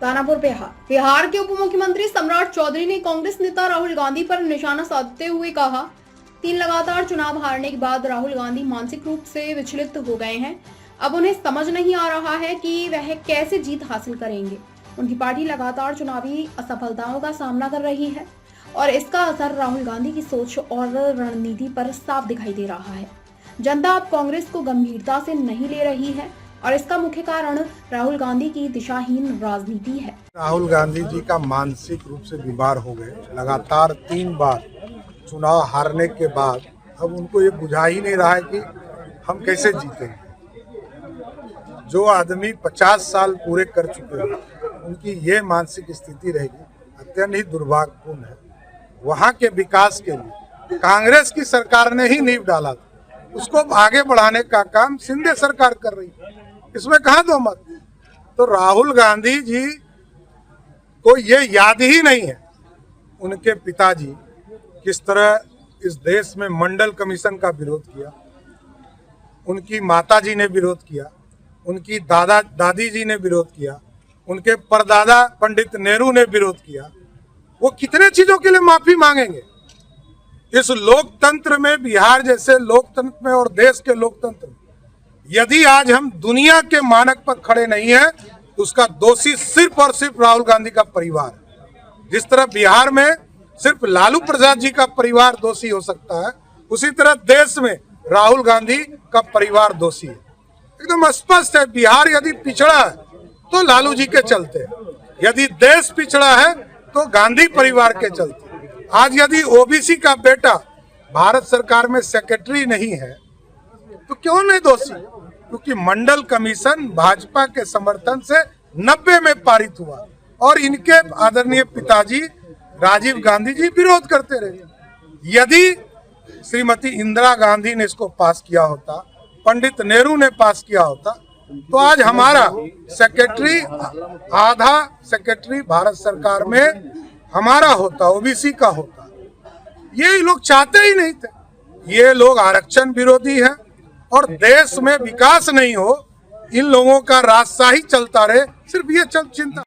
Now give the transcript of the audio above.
दानापुर बिहार के उप मुख्यमंत्री सम्राट चौधरी ने कांग्रेस नेता राहुल गांधी पर निशाना साधते हुए कहा, 3 लगातार चुनाव हारने के बाद राहुल गांधी मानसिक रूप से विचलित हो गए हैं। अब उन्हें समझ नहीं आ रहा है कि वह कैसे जीत हासिल करेंगे। उनकी पार्टी लगातार चुनावी असफलताओं का सामना कर रही है और इसका असर राहुल गांधी की सोच और रणनीति पर साफ दिखाई दे रहा है। जनता अब कांग्रेस को गंभीरता से नहीं ले रही है और इसका मुख्य कारण राहुल गांधी की दिशाहीन राजनीति है। राहुल गांधी जी का मानसिक रूप से बीमार हो गए। लगातार 3 बार चुनाव हारने के बाद अब उनको ये बुझा ही नहीं रहा है कि हम कैसे जीतेंगे। जो आदमी 50 साल पूरे कर चुके हैं, उनकी ये मानसिक स्थिति रहेगी, अत्यंत ही दुर्भाग्यपूर्ण है। वहाँ के विकास के लिए कांग्रेस की सरकार ने ही नींव डाला था, उसको आगे बढ़ाने का काम शिंदे सरकार कर रही है। इसमें कहाँ दो मत। तो राहुल गांधी जी को ये याद ही नहीं है उनके पिताजी किस तरह इस देश में मंडल कमीशन का विरोध किया, उनकी माताजी ने विरोध किया, उनकी दादी जी ने विरोध किया, उनके परदादा पंडित नेहरू ने विरोध किया। वो कितने चीजों के लिए माफी मांगेंगे। इस लोकतंत्र में, बिहार जैसे लोकतंत्र में और देश के लोकतंत्र में, यदि आज हम दुनिया के मानक पर खड़े नहीं हैं तो उसका दोषी सिर्फ और सिर्फ राहुल गांधी का परिवार है। जिस तरह बिहार में सिर्फ लालू प्रसाद जी का परिवार दोषी हो सकता है, उसी तरह देश में राहुल गांधी का परिवार दोषी है। एकदम स्पष्ट है। बिहार यदि पिछड़ा है तो लालू जी के चलते, यदि देश पिछड़ा है तो गांधी परिवार के चलते। आज यदि ओबीसी का बेटा भारत सरकार में सेक्रेटरी नहीं है तो क्यों नहीं दोषी? क्योंकि मंडल कमीशन भाजपा के समर्थन से 90 में पारित हुआ और इनके आदरणीय पिताजी राजीव गांधी जी विरोध करते रहे। यदि श्रीमती इंदिरा गांधी ने इसको पास किया होता, पंडित नेहरू ने पास किया होता, तो आज हमारा सेक्रेटरी, आधा सेक्रेटरी भारत सरकार में हमारा होता, ओबीसी का होता। ये लोग चाहते ही नहीं थे। ये लोग आरक्षण विरोधी हैं और देश में विकास नहीं हो, इन लोगों का राजशाही चलता रहे, सिर्फ ये चिंता।